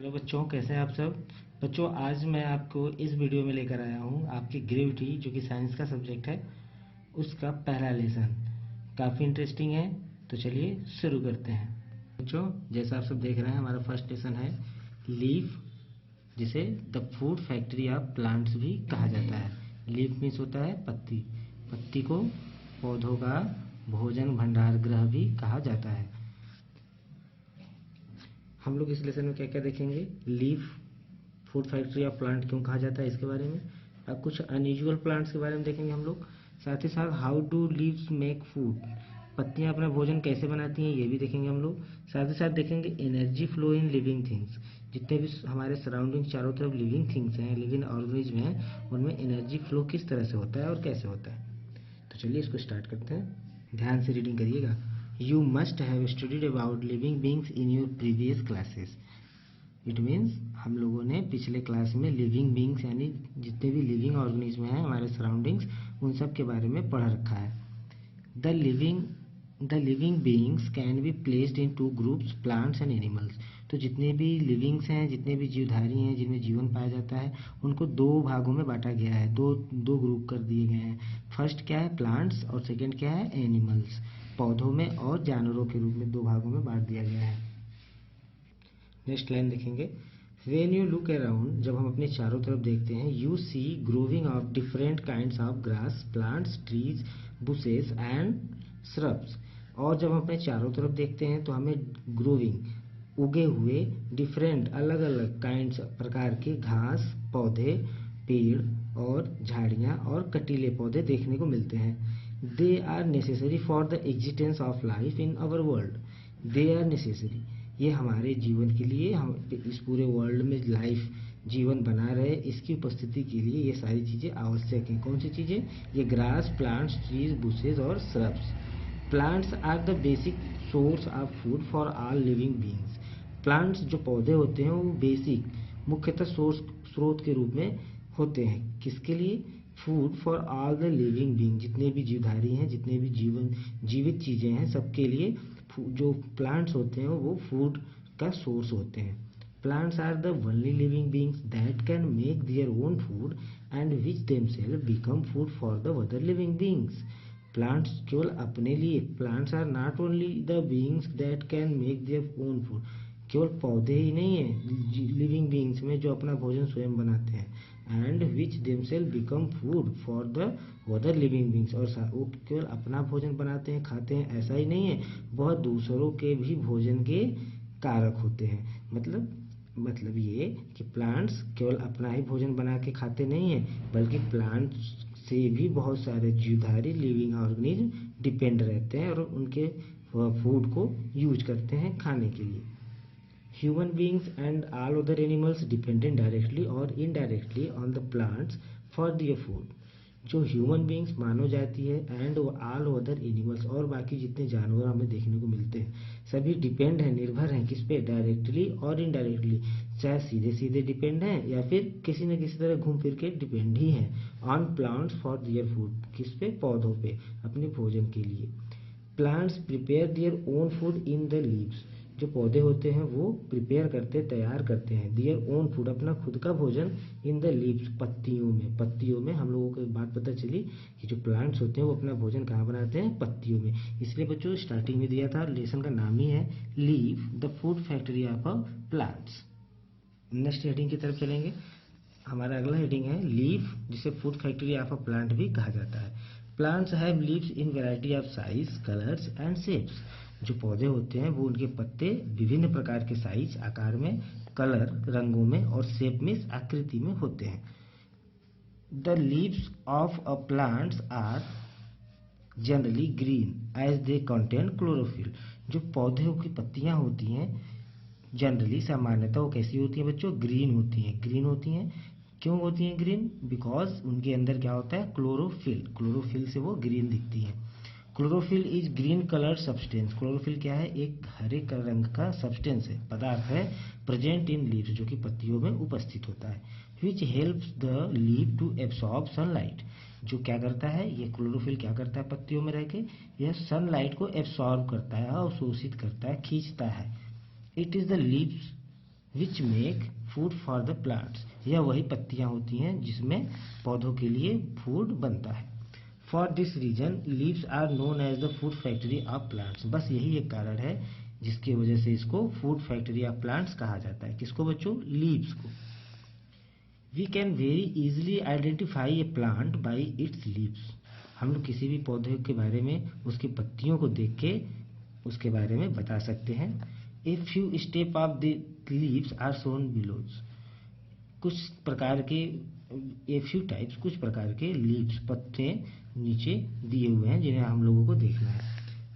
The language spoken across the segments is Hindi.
हेलो बच्चों, कैसे हैं आप सब। बच्चों, आज मैं आपको इस वीडियो में लेकर आया हूँ आपकी ग्रेविटी, जो कि साइंस का सब्जेक्ट है, उसका पहला लेसन। काफ़ी इंटरेस्टिंग है, तो चलिए शुरू करते हैं। बच्चों, जैसा आप सब देख रहे हैं, हमारा फर्स्ट लेसन है लीफ, जिसे the food factory of plants भी कहा जाता है। लीफ मीन्स होता है पत्ती। पत्ती को पौधों का भोजन भंडार गृह भी कहा जाता है। हम लोग इस लेसन में क्या क्या देखेंगे, leaf food factory of plant क्यों कहा जाता है इसके बारे में, और कुछ अनयूजुअल प्लांट्स के बारे में देखेंगे हम लोग। साथ ही साथ how do leaves make food, पत्तियां अपना भोजन कैसे बनाती हैं, ये भी देखेंगे हम लोग। साथ ही साथ देखेंगे energy flow in living things, जितने भी हमारे सराउंडिंग चारों तरफ लिविंग थिंग्स हैं, लिविंग ऑर्गेनिज्म हैं, उनमें एनर्जी फ्लो किस तरह से होता है और कैसे होता है। तो चलिए इसको स्टार्ट करते हैं। ध्यान से रीडिंग करिएगा। You must have studied about living beings in your previous classes. It means हम लोगों ने पिछले क्लास में लिविंग बींग्स यानी जितने भी लिविंग ऑर्गेनिज्म हैं हमारे सराउंडिंग्स, उन सब के बारे में पढ़ रखा है। The living beings can be placed in two groups, plants and animals. तो जितने भी लिविंग्स हैं, जितने भी जीवधारी हैं जिनमें जीवन पाया जाता है, उनको दो भागों में बांटा गया है, दो ग्रुप कर दिए गए हैं। फर्स्ट क्या है, प्लांट्स, और सेकेंड क्या है, एनिमल्स। पौधों में और जानवरों के रूप में दो भागों में बांट दिया गया है। नेक्स्ट लाइन देखेंगे। वेन यू लुक अराउंड, जब हम अपने चारों तरफ देखते हैं, you see growing of different kinds of grass, plants, trees, bushes and shrubs. और जब हम अपने चारों तरफ देखते हैं तो हमें ग्रोविंग, उगे हुए, डिफरेंट, अलग अलग काइंड्स, प्रकार के घास, पौधे, पेड़ और झाड़ियाँ और कटीले पौधे देखने को मिलते हैं। They are necessary for the existence of life in our world. They are necessary, ये हमारे जीवन के लिए, हम इस पूरे वर्ल्ड में लाइफ, जीवन बना रहे, इसकी उपस्थिति के लिए ये सारी चीज़ें आवश्यक हैं। कौन सी चीज़ें, ये ग्रास, प्लांट्स, ट्रीज, बुशेज और shrubs. Plants are the basic source of food for all living beings. Plants, जो पौधे होते हैं, वो बेसिक, मुख्यतः स्रोत के रूप में होते हैं। किसके लिए, food for all the living being, जितने भी जीवधारी हैं, जितने भी जीवित चीज़ें हैं, सबके लिए जो प्लांट्स होते हैं वो फूड का सोर्स होते हैं। Plants are the only living beings that can make their own food and which themselves become food for the other living beings. Plants केवल अपने लिए, plants are not only the beings that can make their own food, केवल पौधे ही नहीं है लिविंग बींग्स में जो अपना भोजन स्वयं बनाते हैं, and which themselves become food for the other living beings, और वो केवल अपना भोजन बनाते हैं, खाते हैं, ऐसा ही नहीं है, बहुत दूसरों के भी भोजन के कारक होते हैं। मतलब ये कि प्लांट्स केवल अपना ही भोजन बना के खाते नहीं हैं, बल्कि प्लांट्स से भी बहुत सारे जीवधारी, लिविंग ऑर्गेनिज्म डिपेंड रहते हैं और उनके फूड को यूज करते हैं खाने के लिए। Human beings and all other animals dependent directly or indirectly on the plants for their food. जो ह्यूमन बींग्स, मानव जाती है, एंड ऑल अदर एनिमल्स, और बाकी जितने जानवर हमें देखने को मिलते हैं, सभी डिपेंड हैं, निर्भर हैं किस पे, डायरेक्टली और इनडायरेक्टली, चाहे सीधे सीधे डिपेंड हैं या फिर किसी न किसी तरह घूम फिर के डिपेंड ही हैं, on plants for their food, किस पे, पौधों पे, अपने भोजन के लिए। Plants prepare their own food in the leaves, जो पौधे होते हैं वो प्रिपेयर करते, तैयार करते हैं, देयर ओन फूड, अपना खुद का भोजन, इन द लीव्स, पत्तियों में हम लोगों को एक बात पता चली कि जो प्लांट्स होते हैं वो अपना भोजन कहाँ बनाते हैं, पत्तियों में। इसलिए बच्चों स्टार्टिंग में दिया था, लेसन का नाम ही है leave the food factory of plants. Next heading की तरफ चलेंगे। हमारा अगला हेडिंग है लीफ, जिसे food factory of a plant भी कहा जाता है। Plants have leaves in variety of size, colours and shapes. जो पौधे होते हैं वो, उनके पत्ते विभिन्न प्रकार के साइज, आकार में, कलर, रंगों में और शेप में, आकृति में होते हैं। The leaves of a plants are generally green as they contain chlorophyll. जो पौधों की पत्तियां होती हैं, जनरली, सामान्यतः वो कैसी होती हैं बच्चों, ग्रीन होती हैं। ग्रीन होती हैं, क्यों होती हैं ग्रीन, बिकॉज उनके अंदर क्या होता है, क्लोरोफिल, क्लोरोफिल से वो ग्रीन दिखती हैं। Chlorophyll is green colour substance. Chlorophyll क्या है, एक हरे रंग का सब्सटेंस है, पदार्थ है, प्रेजेंट इन लीव्स, जो कि पत्तियों में उपस्थित होता है। Which helps the leave to absorb sunlight, जो क्या करता है, ये क्लोरोफिल क्या करता है, पत्तियों में रह के यह सनलाइट को एब्सॉर्ब करता है, अवशोषित करता है, खींचता है। It is the leaves which make food for the plants. यह वही पत्तियां होती हैं जिसमें पौधों के लिए फूड बनता है। For this reason leaves are known as the food factory of plants. बस यही एक कारण है जिसकी वजह से इसको फूड फैक्ट्री ऑफ प्लांट्स कहा जाता है। किसको बच्चों? लीव्स को। We can very easily identify a plant by its leaves. हम लोग किसी भी पौधे के बारे में उसकी पत्तियों को देख के उसके बारे में बता सकते हैं। A few step of the leaves are shown below. कुछ प्रकार के ए फ्यू टाइप्स, कुछ प्रकार के लीव्स, पत्ते नीचे दिए हुए हैं जिन्हें हम लोगों को देखना है।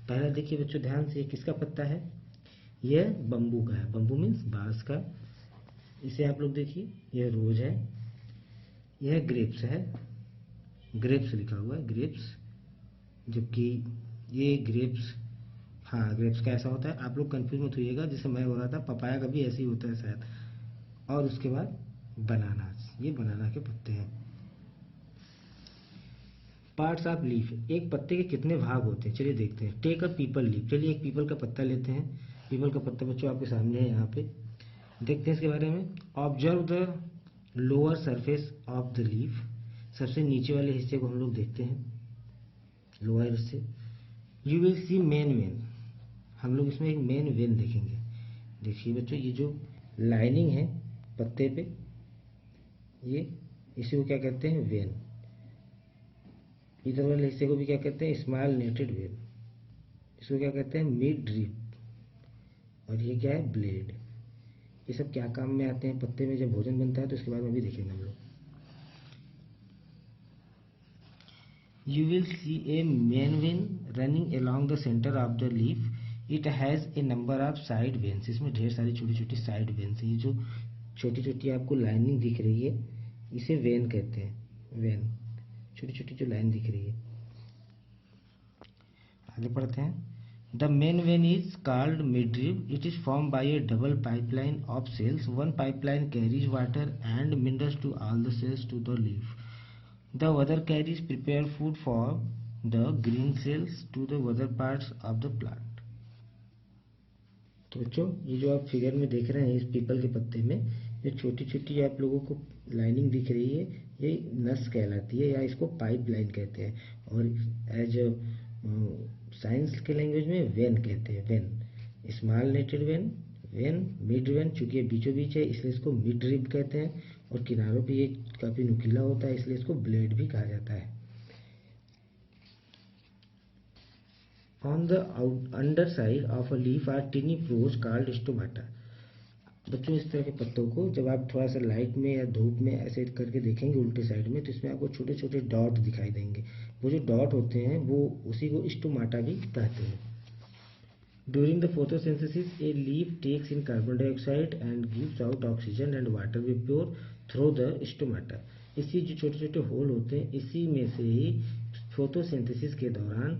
पहला देखिए बच्चों ध्यान से, किसका पत्ता है? यह बम्बू का है। बम्बू मीन्स बांस का। इसे आप लोग देखिए, यह रोज है, यह ग्रेप्स है, ग्रेप्स लिखा हुआ है, ग्रेप्स। जबकि ये ग्रेप्स, हाँ ग्रेप्स का ऐसा होता है, आप लोग कंफ्यूज मत होइएगा, जैसे मैं हो रहा था, पपाया का भी ऐसे ही होता है शायद। और उसके बाद बनाना, ये बनाना के पत्ते हैं। पार्ट्स ऑफ लीफ, एक पत्ते के कितने भाग होते हैं चलिए देखते हैं। टेक अ पीपल लीफ, चलिए एक पीपल का पत्ता लेते हैं। पीपल का पत्ता बच्चों आपके सामने है, यहाँ पे देखते हैं इसके बारे में। Observe the lower surface of the leaf, सबसे नीचे वाले हिस्से को हम लोग देखते हैं, लोअर हिस्से। You will see main vein, हम लोग इसमें एक मेन वेन देखेंगे। देखिए बच्चों, ये जो लाइनिंग है पत्ते पे, ये इसी को क्या कहते हैं? वेन। इधर वाले हिस्से को भी क्या कहते हैं? Small netted vein. इसको क्या कहते हैं? Midrib. और ये क्या है? ब्लेड। ये सब क्या काम में आते हैं पत्ते में जब भोजन बनता है? तो इसके बाद में भी देखेंगे हम लोग। You will see a main vein running along the center of the leaf. It has a number of side veins. इसमें ढेर सारी छोटी छोटी साइड वेन्स हैं। ये जो छोटी छोटी आपको लाइनिंग दिख रही है, इसे वेन कहते हैं। वेन, छोटी छोटी जो लाइन दिख रही है। आगे पढ़ते हैं। The main vein is called midrib. It is formed by a double pipeline of cells. One pipeline carries water and minerals to all the cells to the leaf. The other carries prepared food for the green cells to the other parts of the plant. तो बच्चों, ये जो आप फिगर में देख रहे हैं इस पीपल के पत्ते में, ये छोटी छोटी आप लोगों को लाइनिंग दिख रही है, ये नस कहलाती है या इसको पाइप लाइन कहते हैं। और एज साइंस के लैंग्वेज में वेन कहते हैं। Vein, small netted vein, vein, mid vein. चूंकि ये बीचों बीच है इसलिए इसको मिड रिब कहते हैं। और किनारों पे ये काफी नुकीला होता है इसलिए इसको ब्लेड भी कहा जाता है। On the underside of a leaf are tiny pores called stomata. बच्चों, इस तरह के पत्तों को जब आप थोड़ा सा लाइट में या धूप में ऐसे करके देखेंगे उल्टे साइड में, तो इसमें आपको छोटे छोटे डॉट दिखाई देंगे। वो जो डॉट होते हैं वो उसी को स्टोमाटा भी कहते हैं। During the photosynthesis, a leaf takes in carbon dioxide and gives out oxygen and water vapor through the stomata. इसी जो छोटे छोटे होल होते हैं, इसी में से ही फोटोसिंथेसिस के दौरान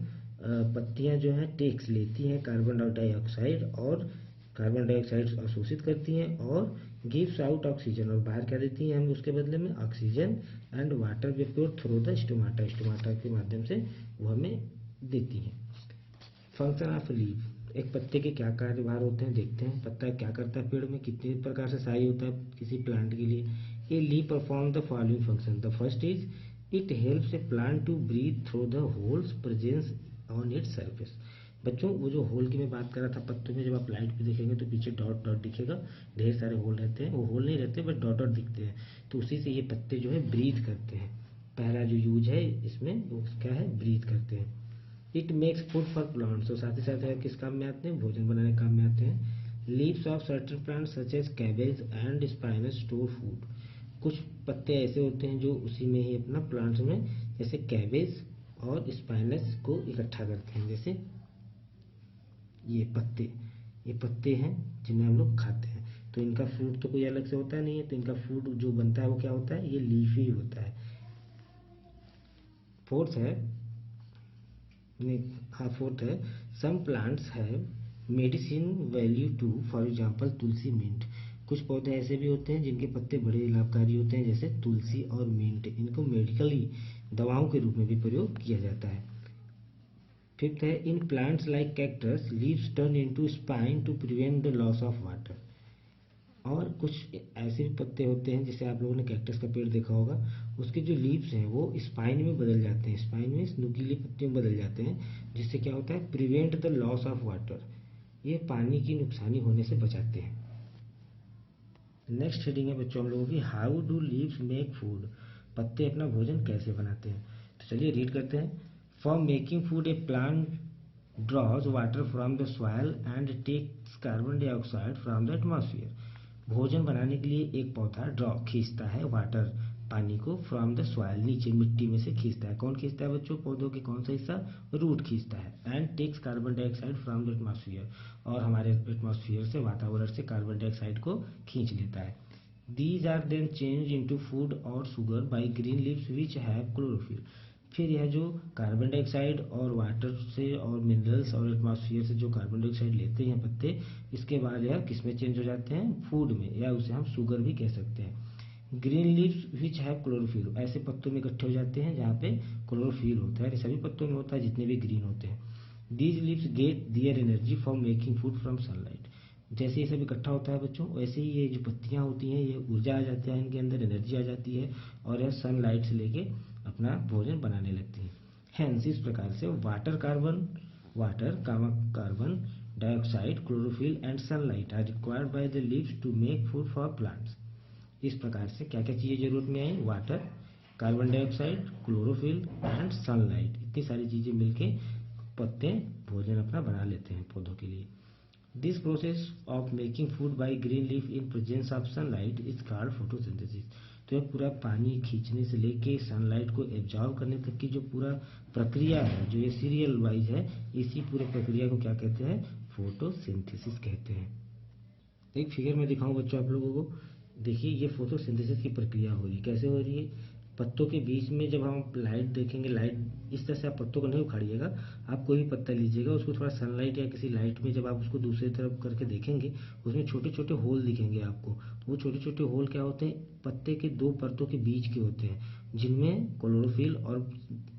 पत्तियां जो हैं टेक्स लेती हैं कार्बन डाइऑक्साइड, और कार्बन डाइऑक्साइड अवशोषित करती हैं और गिव्स आउट ऑक्सीजन, और बाहर क्या देती हैं हमें उसके बदले में? Oxygen and water vapour through the stomata, stomata के माध्यम से वो हमें देती हैं। फंक्शन ऑफ लीफ, एक पत्ते के क्या कार्यभार होते हैं देखते हैं। पत्ता क्या करता है पेड़ में, कितने प्रकार से सहाय होता है किसी प्लांट के लिए। A leaf perform the following function. The first is it helps a plant to breathe through the holes presence on its surface. बच्चों, वो जो होल की मैं बात कर रहा था पत्तों में, जब आप लाइट पे देखेंगे तो पीछे डॉट डॉट दिखेगा, ढेर सारे होल रहते हैं। वो होल नहीं रहते बट डॉट डॉट दिखते हैं, तो उसी से ये पत्ते जो है ब्रीथ करते हैं। पहला जो यूज है इसमें वो क्या है? ब्रीथ करते हैं। It makes food for plants, तो साथ ही साथ किस काम में आते हैं? भोजन बनाने के काम में आते हैं। Leaves of certain plants such as cabbage and spinach store food. कुछ पत्ते ऐसे होते हैं जो उसी में ही अपना प्लांट्स में, जैसे कैबेज और स्पाइनस को इकट्ठा करते हैं। जैसे ये पत्ते हैं जिन्हें हम लोग खाते हैं। तो इनका फूड तो कोई अलग से होता नहीं है, तो इनका फूड जो बनता है वो क्या होता है? ये लीफ ही होता है। फोर्थ है, हाँ फोर्थ है, some plants have medicine value too, for example tulsi, mint. कुछ पौधे ऐसे भी होते हैं जिनके पत्ते बड़े लाभकारी होते हैं, जैसे तुलसी और मिंट। इनको मेडिकली दवाओं के रूप में भी प्रयोग किया जाता है। फिफ्थ है, in plants like cactus leaves turn into spine to prevent the loss of water. और कुछ ऐसे भी पत्ते होते हैं, जैसे आप लोगों ने कैक्टस का पेड़ देखा होगा, उसके जो लीव्स हैं वो स्पाइन में बदल जाते हैं, स्पाइन में नुकीले पत्तियों में बदल जाते हैं, जिससे क्या होता है, prevent the loss of water, ये पानी की नुकसानी होने से बचाते हैं। नेक्स्ट हेडिंग है बच्चों हम लोगों की, how do leaves make food, पत्ते अपना भोजन कैसे बनाते हैं। तो चलिए रीड करते हैं। For making food a plant draws water from the soil and takes carbon dioxide from the atmosphere. भोजन बनाने के लिए एक पौधा ड्रॉ खींचता है वाटर, पानी को, फ्रॉम द सॉइल, नीचे मिट्टी में से खींचता है। कौन खींचता है बच्चों, पौधों के कौन सा हिस्सा, रूट खींचता है। And takes carbon dioxide from the atmosphere, और हमारे एटमॉस्फेयर से, वातावरण से कार्बन डाइऑक्साइड को खींच लेता है। These are then change into food और sugar by green leaves which have chlorophyll. फिर यह जो कार्बन डाइऑक्साइड और वाटर से और मिनरल्स और एटमॉस्फेयर से जो कार्बन डाइऑक्साइड लेते हैं पत्ते, इसके बाद यह किसमें चेंज हो जाते हैं, फूड में, या उसे हम शुगर भी कह सकते हैं। Green leaves which have chlorophyll, ऐसे पत्तों में इकट्ठे हो जाते हैं जहाँ पे क्लोरोफिल होता है, सभी पत्तों में होता है जितने भी ग्रीन होते हैं। These leaves get their energy from making food from sunlight. जैसे ये सब इकट्ठा होता है बच्चों, वैसे ही ये जो पत्तियां होती हैं, ये ऊर्जा आ जाती है, इनके अंदर एनर्जी आ जाती है, और यह सनलाइट से लेके अपना भोजन बनाने लगती हैं। हैंस इस प्रकार से water carbon dioxide, chlorophyll and sunlight are required by the leaves to make food for plants. इस प्रकार से क्या क्या चीज़ें जरूरत में आई, water, carbon dioxide, chlorophyll and sunlight, इतनी सारी चीज़ें मिलके पत्ते भोजन अपना बना लेते हैं पौधों के लिए। This process of making food by green leaf in presence of sunlight is called photosynthesis. तो यह पूरा पानी खींचने से लेके सनलाइट को एब्जॉर्व करने तक की जो पूरा प्रक्रिया है, जो ये सीरियल वाइज है, इसी पूरे प्रक्रिया को क्या कहते हैं, फोटोसिंथेसिस कहते हैं। एक फिगर में दिखाऊं बच्चों आप लोगों को, देखिए ये फोटोसिंथेसिस की प्रक्रिया हो रही है, कैसे हो रही है, पत्तों के बीच में जब हम लाइट देखेंगे, लाइट इस तरह से आप पत्तों को नहीं उखाड़िएगा, आप कोई भी पत्ता लीजिएगा, उसको थोड़ा सनलाइट या किसी लाइट में जब आप उसको दूसरी तरफ करके देखेंगे, उसमें छोटे छोटे होल दिखेंगे आपको। वो छोटे छोटे होल क्या होते हैं, पत्ते के दो परतों के बीच के होते हैं, जिनमें क्लोरोफिल और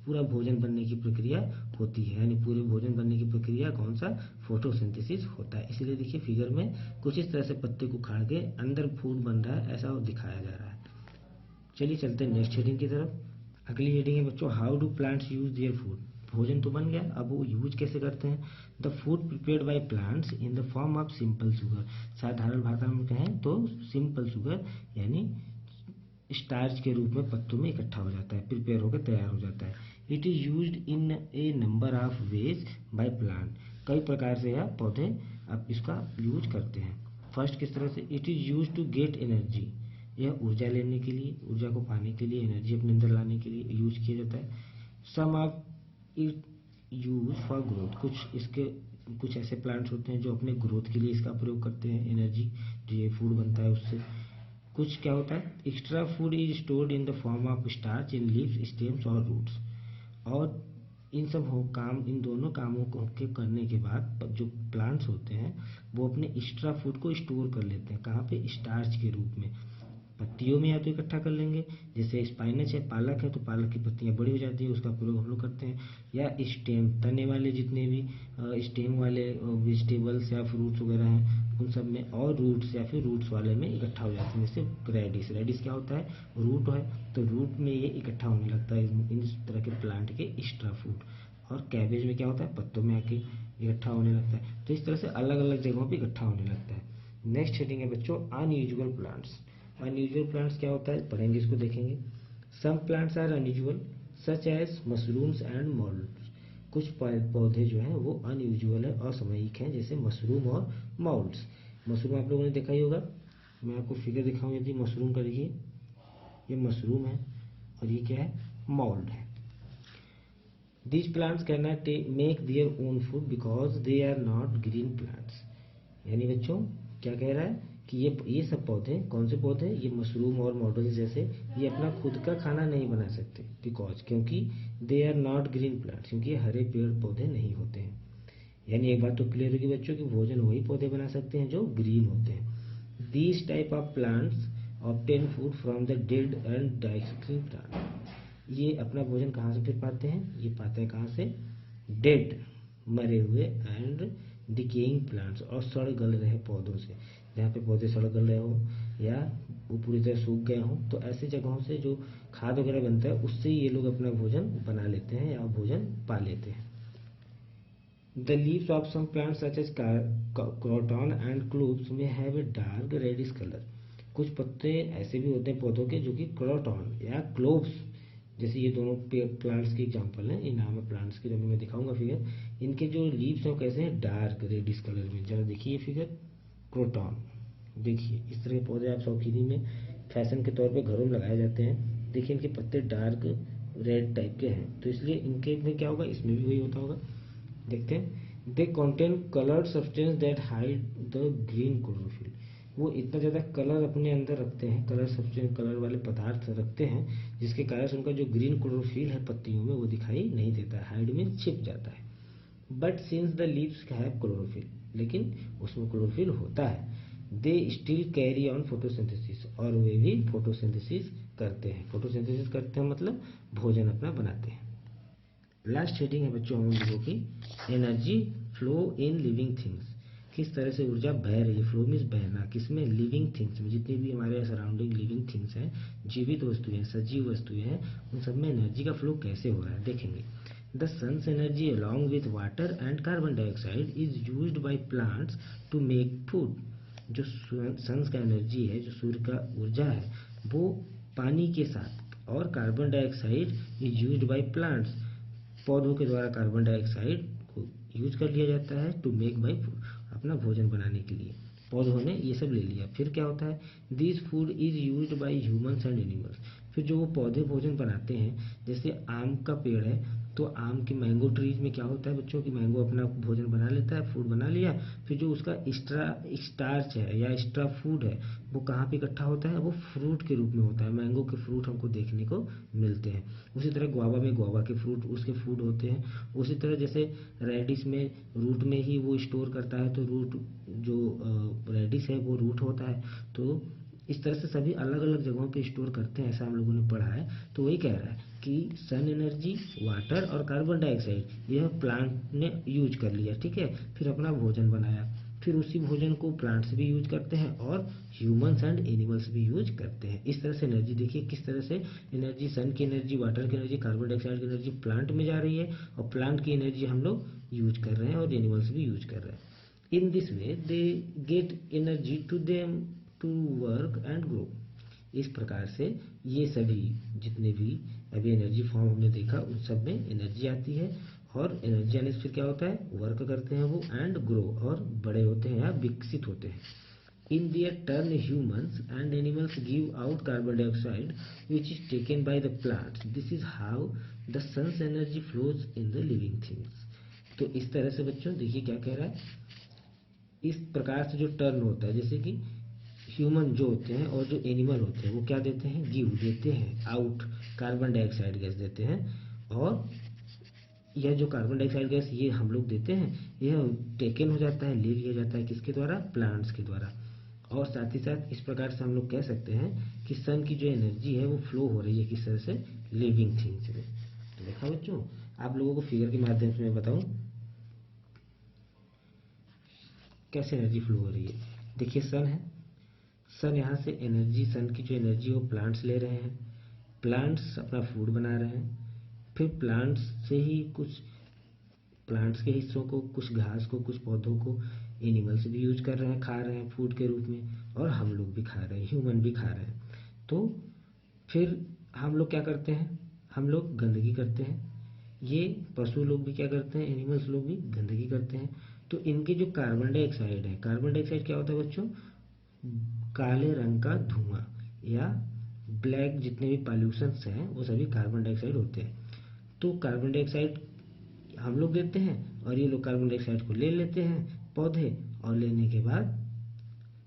पूरा भोजन बनने की प्रक्रिया होती है, यानी पूरे भोजन बनने की प्रक्रिया कौन सा, फोटोसिंथेसिस होता है। इसलिए देखिए फिगर में कुछ इस तरह से पत्ते को उखाड़ के अंदर फूड बन रहा है, ऐसा दिखाया जा रहा है। चलिए चलते हैं नेक्स्ट हेडिंग की तरफ। अगली हेडिंग है बच्चों, how do plants use their food. भोजन तो बन गया, अब वो यूज कैसे करते हैं। The food prepared by plants in the form of simple sugar, साधारण भाषा में कहें तो सिंपल शुगर, यानी स्टार्च के रूप में पत्तों में इकट्ठा हो जाता है, प्रिपेयर होकर तैयार हो जाता है। It is used in A number of ways by plant, कई प्रकार से यह पौधे अब इसका यूज करते हैं। फर्स्ट किस तरह से, it is use to get energy, यह ऊर्जा लेने के लिए, ऊर्जा को पाने के लिए, एनर्जी अपने अंदर लाने के लिए यूज किया जाता है। Some of it use for growth, कुछ ऐसे प्लांट्स होते हैं जो अपने ग्रोथ के लिए इसका प्रयोग करते हैं, एनर्जी जो ये फूड बनता है उससे। कुछ क्या होता है, extra food is stored in the form of starch in leaves, stems और रूट्स। और इन सब इन दोनों कामों को के करने के बाद जो प्लांट्स होते हैं वो अपने एक्स्ट्रा फूड को स्टोर कर लेते हैं, कहाँ पे, स्टार्च के रूप में, पत्तियों में या तो इकट्ठा कर लेंगे, जैसे स्पाइनच है, पालक है, तो पालक की पत्तियां बड़ी हो जाती है, उसका प्रयोग हम लोग करते हैं। या स्टेम, तने वाले जितने भी स्टेम वाले वेजिटेबल्स या फ्रूट्स वगैरह हैं उन सब में, और रूट्स या फिर रूट्स वाले में इकट्ठा हो जाते हैं, जैसे रेडिस, रेडिस क्या होता है, रूट है, तो रूट में ये इकट्ठा होने लगता है इन तरह के प्लांट के एक्स्ट्रा फूड। और कैबेज में क्या होता है, पत्तों में आके इकट्ठा होने लगता है। तो इस तरह से अलग अलग जगहों पर इकट्ठा होने लगता है। नेक्स्ट हेडिंग है बच्चों, अनयूजुअल प्लांट्स। अनयूजुअल प्लांट्स क्या होता है, पढ़ेंगे, इसको देखेंगे। Some plants are unusual such as mushrooms and moulds, कुछ पौधे जो हैं वो अनयूजुअल है, असामयिक हैं, जैसे मशरूम और मॉल्ड्स। मशरूम आप लोगों ने देखा ही होगा, मैं आपको फिगर दिखाऊं यदि मशरूम का, देखिए ये मशरूम है और ये क्या है, मॉल्ड है। These plants can not make their own food because they are not green plants. यानी बच्चों क्या कह रहा है कि ये सब पौधे, कौन से पौधे, ये मशरूम और मॉडल्स जैसे, ये अपना खुद का खाना नहीं बना सकते, बिकॉज, क्योंकि they are not green plants, क्योंकि ये हरे पेड़ पौधे नहीं होते हैं। यानी एक बात तो क्लियर होगी बच्चों कि भोजन वही पौधे बना सकते हैं जो ग्रीन होते हैं। These type of plants obtain food from the dead and dicing plant. ये अपना भोजन कहाँ से फिर पाते हैं, ये पाते हैं कहाँ से, डेड, मरे हुए, एंड डिकेइंग प्लांट्स, और सड़ गल रहे पौधों से। जहाँ पे पौधे सड़ गल रहे हो या वो पूरी तरह सूख गए हों, तो ऐसी जगहों से जो खाद वगैरह बनता है उससे ये लोग अपना भोजन बना लेते हैं या भोजन पा लेते हैं। The leaves of some plants such as croton and cloves may have a dark reddish color. कुछ पत्ते ऐसे भी होते हैं पौधों के जो कि क्रोटॉन या क्लोव्स, जैसे ये दोनों प्लांट्स के एग्जांपल हैं, ये नाम है प्लांट्स के, जो मैं दिखाऊंगा फिगर। इनके जो लीव्स हैं कैसे हैं, डार्क रेडिश कलर में। जरा देखिए ये फिगर, क्रोटॉन, देखिए इस तरह के पौधे आप शौकीनी में फैशन के तौर पे घरों में लगाए जाते हैं। देखिए इनके पत्ते डार्क रेड टाइप के हैं, तो इसलिए इनके में क्या होगा, इसमें भी वही होता होगा। देखते हैं, they contain coloured substance that hide the green chlorophyll. वो इतना ज़्यादा कलर अपने अंदर रखते हैं, कलर सब्सटेंस, कलर वाले पदार्थ रखते हैं, जिसके कारण से उनका जो ग्रीन क्लोरोफिल है पत्तियों में वो दिखाई नहीं देता है, हाइड में छिप जाता है। But since the leaves have chlorophyll, लेकिन उसमें क्लोरोफिल होता है, they still carry on photosynthesis, और वे भी फोटोसिंथेसिस करते हैं। फोटोसिंथेसिस करते हैं मतलब भोजन अपना बनाते हैं। लास्ट हेडिंग है बच्चों हम लोगों की, energy flow in living things. किस तरह से ऊर्जा बह रही है, फ्लो मीन्स बहना, किसमें, लिविंग थिंग्स में। जितनी भी हमारे सराउंडिंग लिविंग थिंग्स हैं, जीवित वस्तुएं, सजीव वस्तुएं हैं, उन सब में एनर्जी का फ्लो कैसे हो रहा है देखेंगे। The sun's energy along with water and carbon dioxide is used by plants to make food. जो सन्स का एनर्जी है, जो सूर्य का ऊर्जा है, वो पानी के साथ, और carbon dioxide is used by plants, पौधों के द्वारा कार्बन डाइऑक्साइड को यूज कर लिया जाता है टू मेक बाई फूड, अपना भोजन बनाने के लिए। पौधों ने ये सब ले लिया, फिर क्या होता है, this food is used bye humans and animals. फिर जो वो पौधे भोजन बनाते हैं, जैसे आम का पेड़ है, तो आम की मैंगो ट्रीज में क्या होता है बच्चों की, मैंगो अपना भोजन बना लेता है, फूड बना लिया, फिर जो उसका एक्स्ट्रा स्टार्च है या एक्स्ट्रा फूड है वो कहाँ पे इकट्ठा होता है, वो फ्रूट के रूप में होता है। मैंगो के फ्रूट हमको देखने को मिलते हैं। उसी तरह गुआवा में गुआवा के फ्रूट उसके फूड होते हैं। उसी तरह जैसे रेडिश में रूट में ही वो स्टोर करता है, तो रूट जो रेडिश है वो रूट होता है। तो इस तरह से सभी अलग अलग जगहों पे स्टोर करते हैं, ऐसा हम लोगों ने पढ़ा है। तो वही कह रहा है कि सन एनर्जी, वाटर और कार्बन डाइऑक्साइड यह प्लांट ने यूज कर लिया, ठीक है, फिर अपना भोजन बनाया, फिर उसी भोजन को प्लांट्स भी यूज करते हैं और ह्यूमंस एंड एनिमल्स भी यूज करते हैं। इस तरह से एनर्जी देखिए किस तरह से एनर्जी, सन की एनर्जी, वाटर की एनर्जी, कार्बन डाइऑक्साइड की एनर्जी प्लांट में जा रही है, और प्लांट की एनर्जी हम लोग यूज कर रहे हैं और एनिमल्स भी यूज कर रहे हैं। In this way they get energy to them to work and grow. इस प्रकार से ये सभी जितने भी अभी एनर्जी फॉर्म हमने देखा उन सब में एनर्जी आती है, और एनर्जी आने से फिर क्या होता है, वर्क करते हैं वो एंड ग्रो, और बड़े होते हैं या विकसित होते हैं। In their turn humans and animals give out carbon dioxide which is taken by the plants. This is how the sun's energy flows in the living things. तो इस तरह से बच्चों देखिए क्या कह रहा है, इस प्रकार से जो टर्न होता है, जैसे कि ह्यूमन जो होते हैं और जो एनिमल होते हैं वो क्या देते हैं, गिव देते हैं, आउट कार्बन डाइऑक्साइड गैस देते हैं, और यह जो कार्बन डाइऑक्साइड गैस ये हम लोग देते हैं, यह टेकन हो जाता है, ले लिया जाता है किसके द्वारा, प्लांट्स के द्वारा। और साथ ही साथ इस प्रकार से हम लोग कह सकते हैं कि सन की जो एनर्जी है वो फ्लो हो रही है किस तरह से, लिविंग थिंग्स में। तो देखा बच्चों, आप लोगों को फिगर के माध्यम से मैं बताऊं कैसे एनर्जी फ्लो हो रही है। देखिए सन है, सन यहाँ से एनर्जी, सन की जो एनर्जी वो प्लांट्स ले रहे हैं, प्लांट्स अपना फूड बना रहे हैं, फिर प्लांट्स से ही कुछ प्लांट्स के हिस्सों को, कुछ घास को, कुछ पौधों को एनिमल्स भी यूज कर रहे हैं, खा रहे हैं फूड के रूप में, और हम लोग भी खा रहे हैं, ह्यूमन भी खा रहे हैं। तो फिर हम लोग क्या करते हैं, हम लोग गंदगी करते हैं, ये पशु लोग भी क्या करते हैं, एनिमल्स लोग भी गंदगी करते हैं। तो इनके जो कार्बन डाइऑक्साइड है, कार्बन डाइऑक्साइड क्या होता है बच्चों, काले रंग का धुआं या ब्लैक, जितने भी पॉल्यूशंस हैं वो सभी कार्बन डाइऑक्साइड होते हैं। तो कार्बन डाइऑक्साइड हम लोग देते हैं और ये लोग कार्बन डाइऑक्साइड को ले लेते हैं पौधे, और लेने के बाद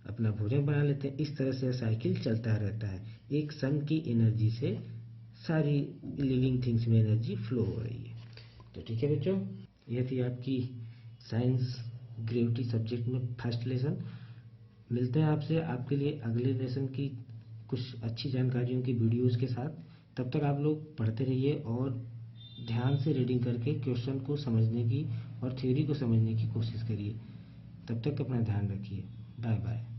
अपना भोजन बना लेते हैं। इस तरह से साइकिल चलता रहता है, एक सन की एनर्जी से सारी लिविंग थिंग्स में एनर्जी फ्लो हो रही है। तो ठीक है बच्चों, यह थी आपकी साइंस ग्रेविटी सब्जेक्ट में फर्स्ट लेसन। मिलते हैं आपसे आपके लिए अगले लेसन की कुछ अच्छी जानकारियों की वीडियोस के साथ। तब तक आप लोग पढ़ते रहिए और ध्यान से रीडिंग करके क्वेश्चन को समझने की और थ्योरी को समझने की कोशिश करिए। तब तक अपना ध्यान रखिए। Bye bye.